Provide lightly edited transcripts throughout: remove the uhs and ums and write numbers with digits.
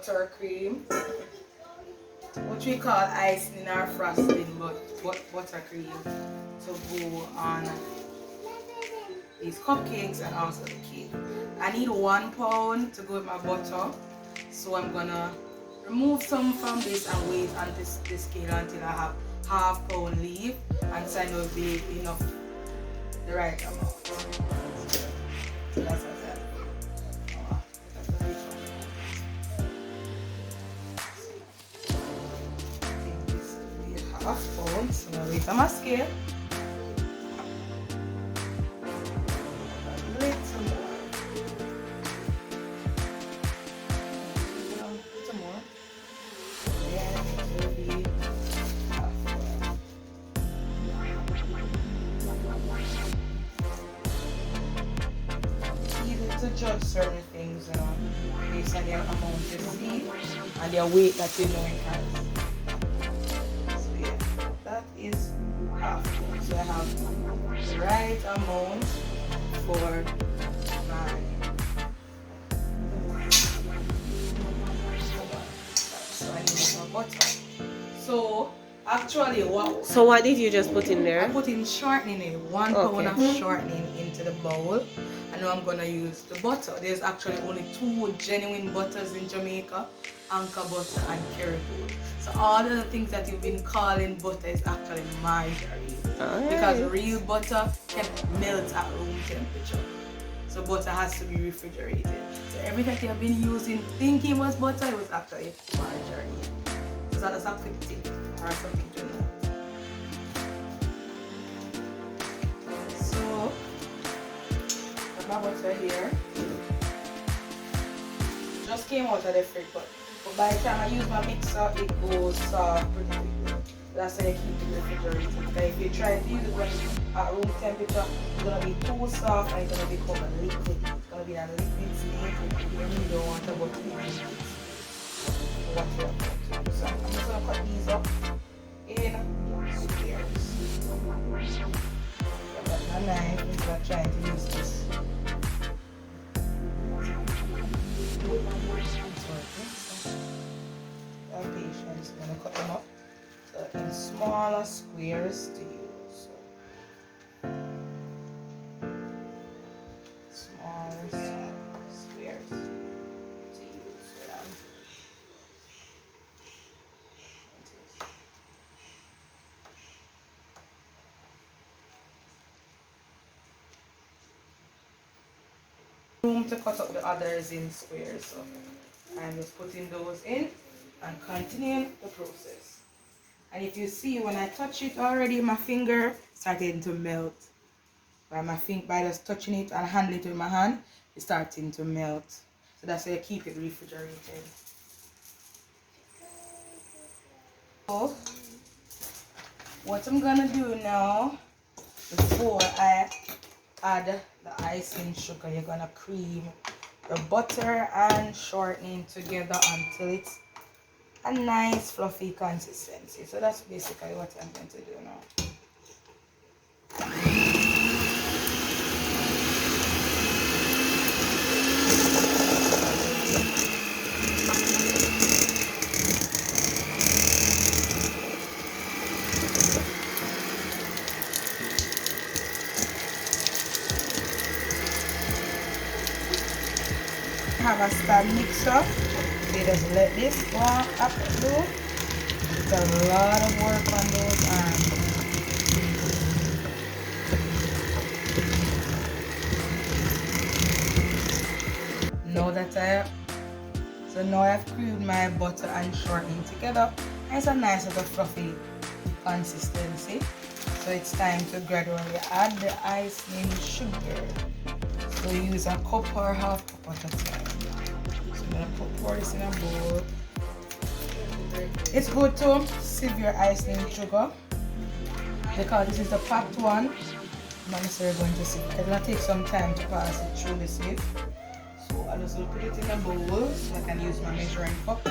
buttercream, which we call icing or frosting, but buttercream, to go on these cupcakes and also the cake. I need 1 pound to go with my butter, so I'm gonna remove some from this and wait on this scale until I have ½ pound leave, and so I know it'll be enough, the right amount. So that's what I said. ½ pound, so I'm gonna wait on my scale. To judge certain things based on their amount you see and their weight that you know it has. So yeah, that is ½ pound. So I have the right amount for my so I need more butter. So actually what did you just put in there? I put in shortening in 1 pound of shortening into the bowl. And now I'm gonna use the butter. There's actually only 2 genuine butters in Jamaica, Anchor butter and Caribou. So all the things that you've been calling butter is actually margarine. Because real butter can melt at room temperature. So butter has to be refrigerated. So everything that you've been using thinking was butter, it was actually margarine. So that's a quick tip or something to know. So my butter here just came out of the fridge, but by the time I use my mixer, it goes soft pretty quickly. That's why I keep it refrigerated. Because if you try to use it when at room temperature, it's gonna be too soft and it's gonna become a liquid. It's gonna be a liquid state. You really don't want the butter to be liquid. What you want to do. So I'm just gonna cut these up in squares. I've got my knife instead of trying to use this. Patience, I'm going to cut them up so in smaller squares to use. Smaller squares to use. Room to cut up the others in squares, so I'm just putting those in and continuing the process. And if you see, when I touch it already, my finger starting to melt. By just touching it and handling it with my hand, it's starting to melt. So that's why I keep it refrigerated. So what I'm gonna do now, before I add the icing sugar, you're gonna cream the butter and shortening together until it's a nice fluffy consistency. So that's basically what I'm going to do now. Have a stand mixer. So you just let this go up through. It's a lot of work on those arms. Now I've creamed my butter and shortening together. And it's a nice little fluffy consistency. So it's time to gradually add the icing sugar. So use a cup or ½ cup at a time. So I'm gonna pour this in a bowl. It's good to sieve your icing sugar because this is the packed one. I'm not necessarily going to sieve it. It's gonna take some time to pass it through the sieve. So I'm just gonna put it in a bowl so I can use my measuring cup.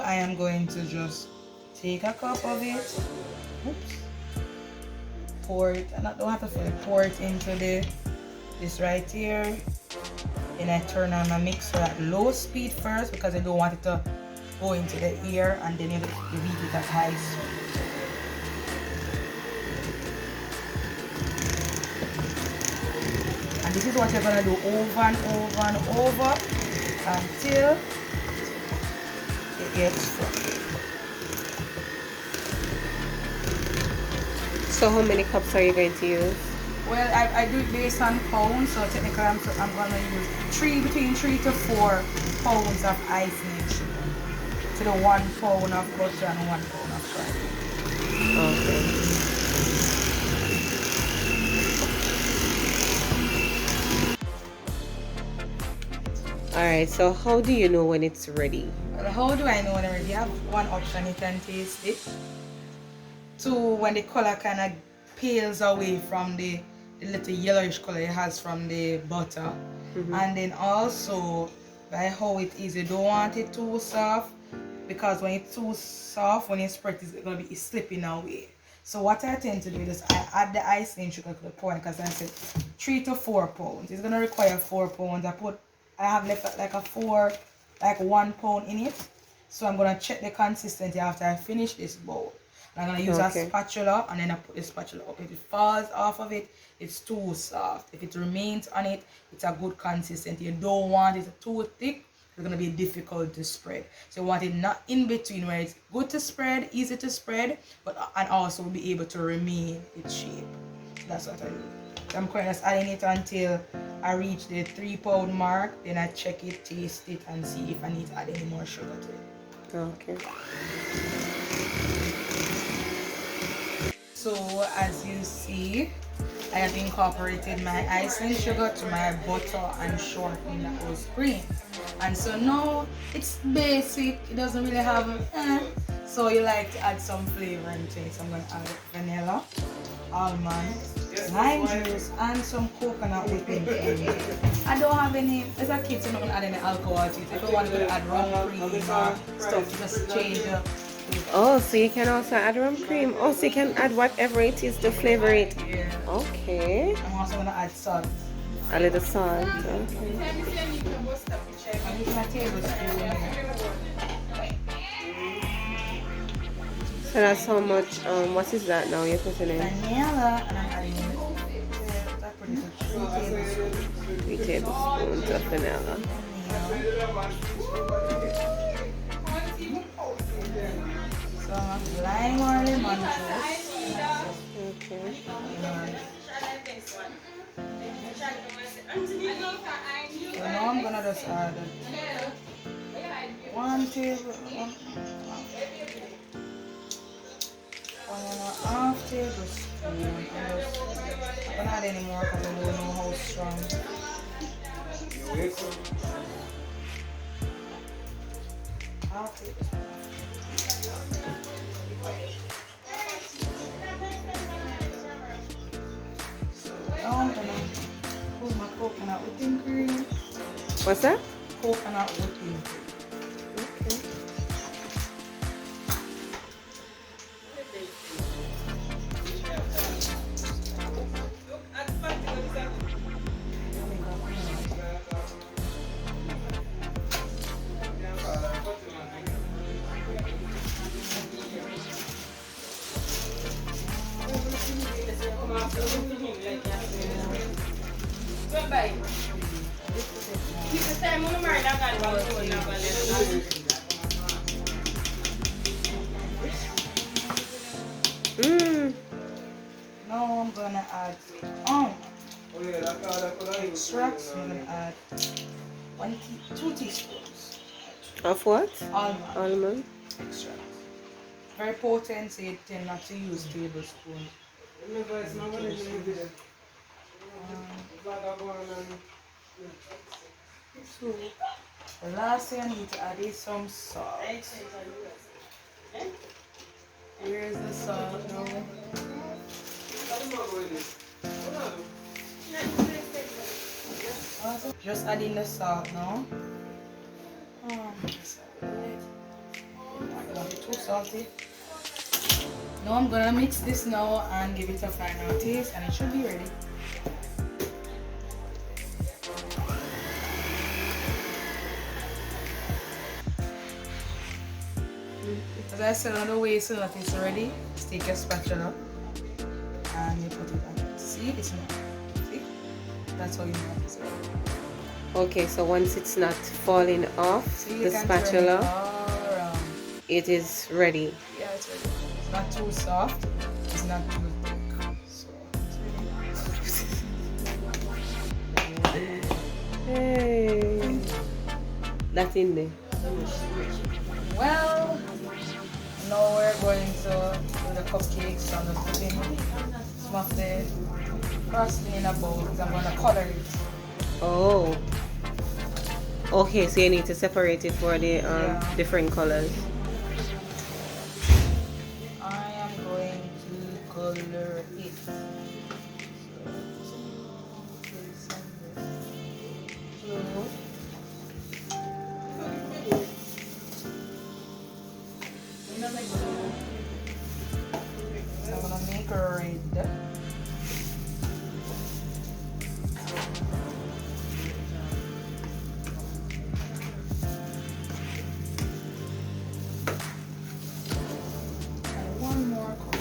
I am going to just take a cup of it. Oops. Pour it, and I don't have to pour it into this right here. Then I turn on my mixer at low speed first because I don't want it to go into the air, and then you heat it at high speed. And this is what you're gonna do over and over and over until it gets fluffy. So how many cups are you going to use? Well, I do it based on pounds, so technically I'm gonna use between 3 to 4 pounds of icing sugar to the 1 pound of butter and 1 pound of sugar. Okay. Alright, so how do you know when it's ready? Well, how do I know when I'm ready? You have one option, you can taste it. Two, when the color kind of pales away from the little yellowish color it has from the butter. And then also, by how it is, you don't want it too soft, because when it's too soft, when you spread it, it's going to be slipping away. So what I tend to do is I add the icing sugar to the point, because I said 3 to 4 pounds. It's going to require 4 pounds. I have left like 1 pound in it. So I'm going to check the consistency after I finish this bowl. I'm going to use a spatula, and then I put the spatula up. If it falls off of it, it's too soft. If it remains on it, it's a good consistency. You don't want it too thick. It's going to be difficult to spread. So you want it not in between, where it's good to spread, easy to spread, and also be able to remain its shape. So that's what I do. So I'm currently just adding it until I reach the 3 pound mark. Then I check it, taste it, and see if I need to add any more sugar to it. Okay. So as you see, I have incorporated my icing sugar to my butter and shortening that was green. And so now it's basic, it doesn't really have so you like to add some flavoring to it. So I'm going to add vanilla, almond, lime juice, and some coconut whipping cream. I don't have any, as a kid, so I'm not going to add any alcohol to it. If you want to add rum cream or stuff, just change it. Oh, so you can also add rum cream. Oh, so you can add whatever it is to flavor it. Yeah. Okay. I'm also going to add salt. A little salt. Okay. I'm using a tablespoon. So that's how much, what is that now you're putting in? Vanilla, and I'm adding I put it 3 tablespoons. 3 tablespoons of vanilla. Some lime or lemon juice. Okay. So now I'm gonna just add 1 tablespoon. 1.5 tablespoon. I'm not gonna add any more because I don't know how strong. Half tablespoon. So now I'm gonna put my coconut whipping cream. What's that? Coconut whipping cream. Okay. Now I'm gonna add extract. So I'm gonna add 2 teaspoons. Of what? Almond Almond. extract. Very potent, so you tend not to use tablespoon. So the last thing I need to add is some salt. Here is the salt now. Just adding the salt now. too salty. Now I'm gonna mix this now and give it a final taste, and it should be ready. As I said, another way so that it's ready, just take your spatula and you put it on it. See, it's not. See? That's how you know it's ready. Okay, so once it's not falling off the spatula, it is ready. Yeah, it's ready. It's not too soft, it's not too thick. So it's ready. Hey, that's in there. Well, now we're going to do the cupcakes. So I'm just putting some of the frosting in a bowl because I'm going to color it. Oh. Okay, so you need to separate it for the different colors. I am going to color it. So I'm gonna make a red. And one more color.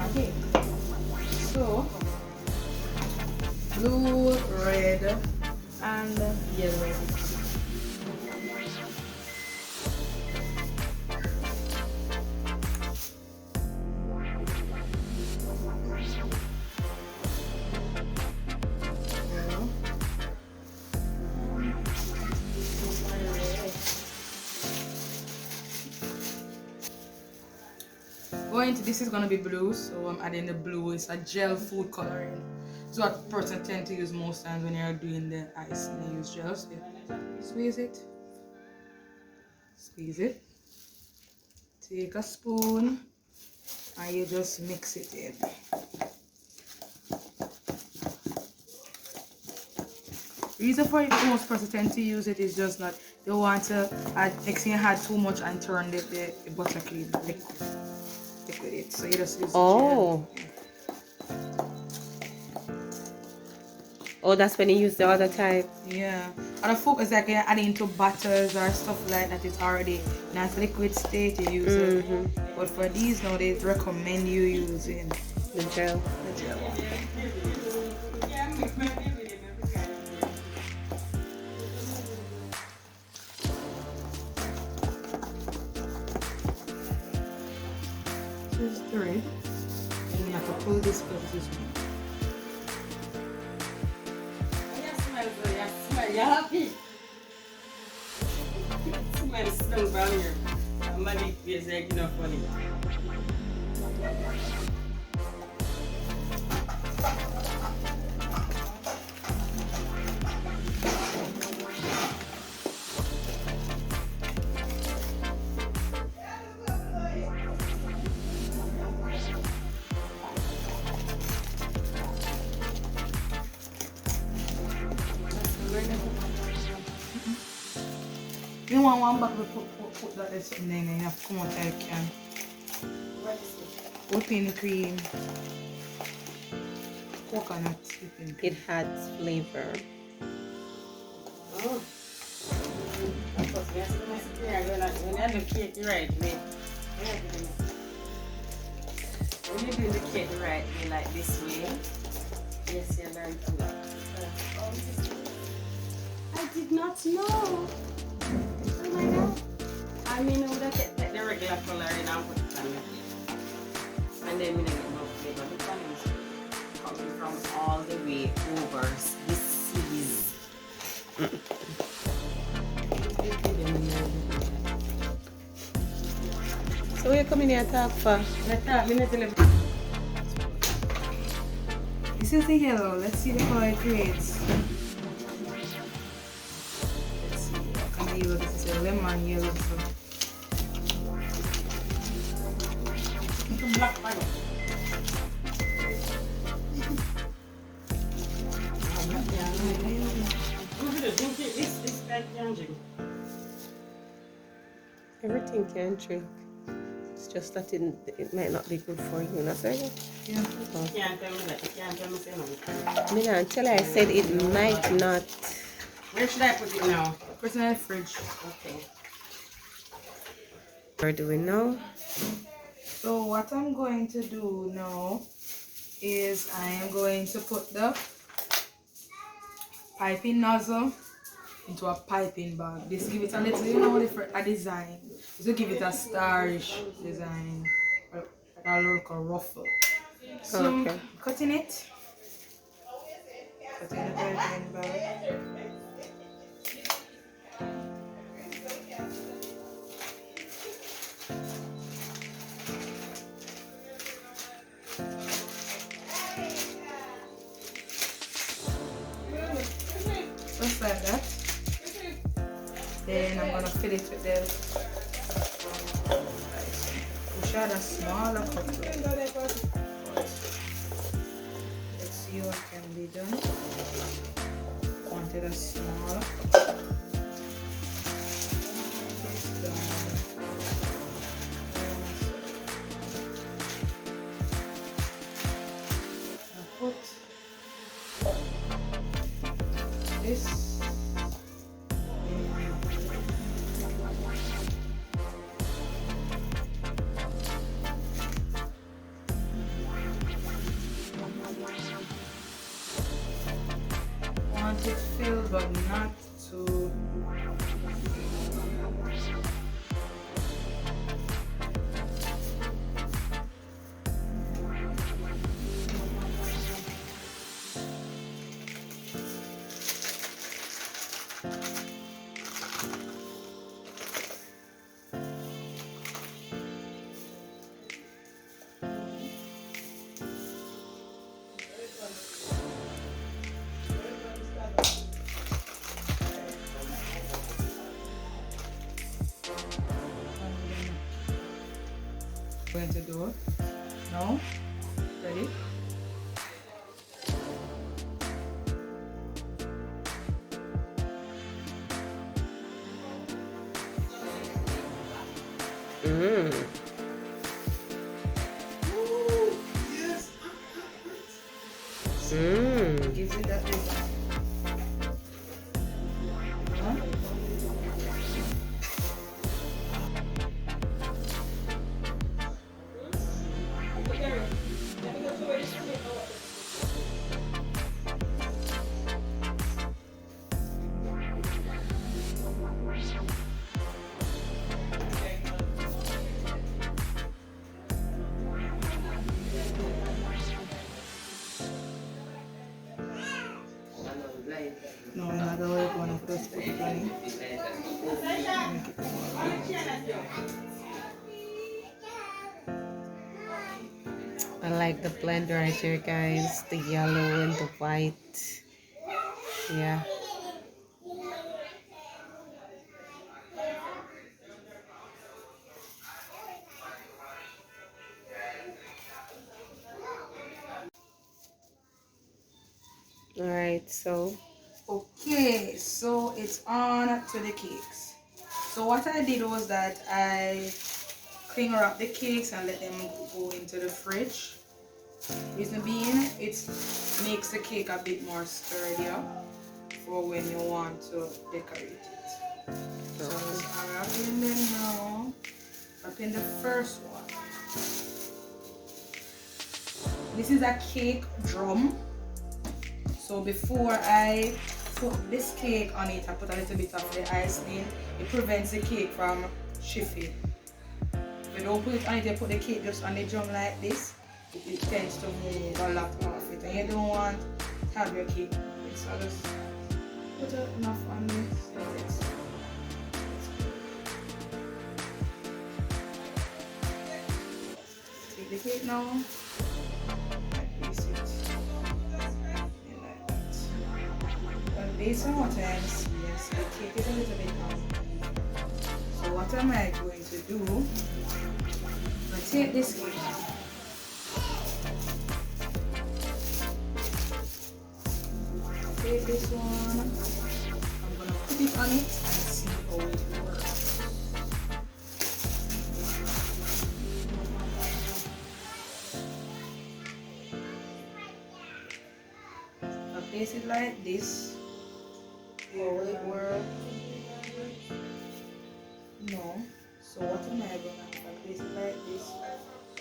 Okay. So blue, red, and yellow. This is gonna be blue, so I'm adding the blue. It's a gel food coloring. It's what person tend to use most times when you're doing the ice. They use gels. Squeeze it. Squeeze it. Take a spoon and you just mix it in. The reason for it most person tend to use it is just that they want to add, mixing add too much and turn the buttercream liquid with it. So you just use oh. Oh, that's when you use the other type. Yeah. And the focus like you're adding to butters or stuff like that, it's already in a liquid state, you use it. But for these now, they recommend you using the gel. The gel. This is the red. And you have to pull this because this one. You're happy. Smell strong from here. Somebody feels like enough funny. You want one back to put that this in there and you have to come out like you can. Whipping cream. Coconut whipping cream. It adds flavor. Oh. Of course, when I do cake the right way. When you do the cake the right way, like this way, yes, you learn to that. I did not know. Oh my god. I mean, I would have kept like the regular color and I put it on the plate. And then we didn't get no flavor. The fun is coming from all the way over the seas. So you're coming here to talk for? This is the yellow. Let's see the color it creates. Let's see what kind of yellow this is. A lemon yellow. So Everything can drink. It's just that it might not be good for you, not so? Yeah. Me not until I said it might not. Where should I put it now? Put it in the fridge. Okay. What are we doing now? So what I'm going to do now is I am going to put the piping nozzle into a piping bag. This give it a little, you know, different a design. This will give it a starish design, like a little ruffle. So Okay. cutting it. Cutting the piping bag. Just like that. Then I'm gonna fill it with the push out a smaller cup. Let's see what can be done. Wanted a smaller cup. Put this. Want it filled but not too. Going to do now. Ready? Mm. Yes. Mm. Gives it that design. No, another way we're gonna first put it on it. Make it I like the blend right here, guys. The yellow and the white. Yeah. Alright, so okay, so it's on to the cakes. So what I did was that I cling wrap the cakes and let them go into the fridge. Reason being, it makes the cake a bit more sturdier for when you want to decorate it. So I'm wrapping them now. Wrapping the first one. This is a cake drum. So before I put this cake on it, I put a little bit of the icing. It prevents the cake from shifting. If you don't put it on it, you put the cake just on the drum like this, it tends to move a lot off it. And you don't want to have your cake moving. So I just put enough on this. Like this. Take the cake now. Place it. Based on what I'm seeing, yes, the cake is a little bit long. So what am I going to do? I'm going to take this cake take this one. I'm gonna put it on it and see how it works. I place it like this. How it works? No. So what am I gonna do? I place it like this.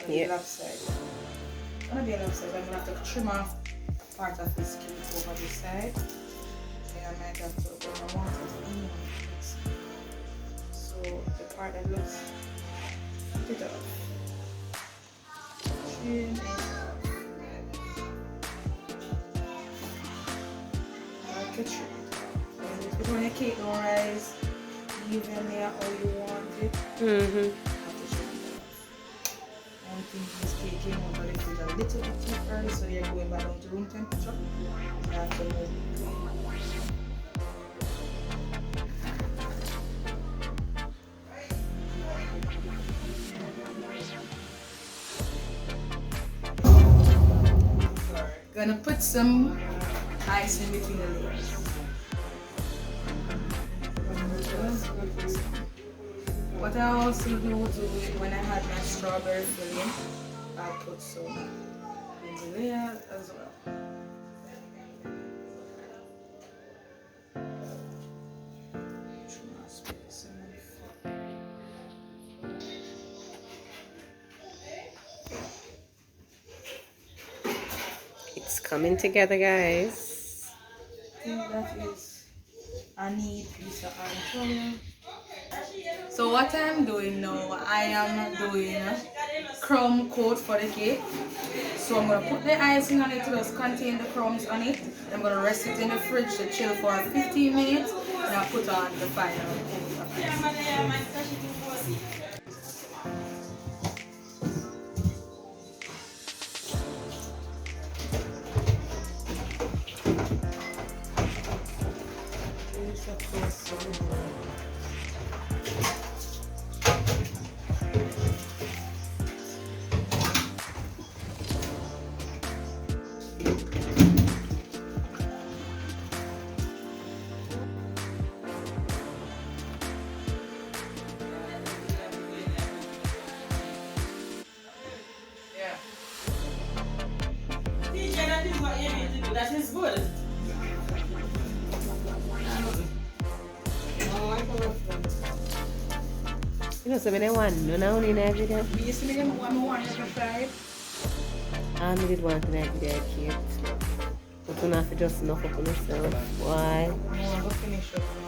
Yeah. Left side. It's gonna be a left side. I'm gonna have to trim off part of this skin over this side. Then I might have to put my water in. So the part that looks it off. Trim it off. Like a trim it off. But when your cake don't rise evenly how you want it. I think this cake came out a little bit too early, so you're going back down to room temperature. You have to move it. Gonna put some ice in between the layers. What I also do when I had my strawberry filling, I'll put some in the layers as well. It's coming together, guys. I think that is a neat piece of Antonio. So what I'm doing now, I am doing crumb coat for the cake. So I'm going to put the icing on it to just contain the crumbs on it. I'm going to rest it in the fridge to chill for 15 minutes. And I'll put on the final coat of icing. That is good. You know, so many one, no, now in every day. You see me one fried? I did one in every day, cake. But you have to just knock up on yourself. Why? I'm going to finish up.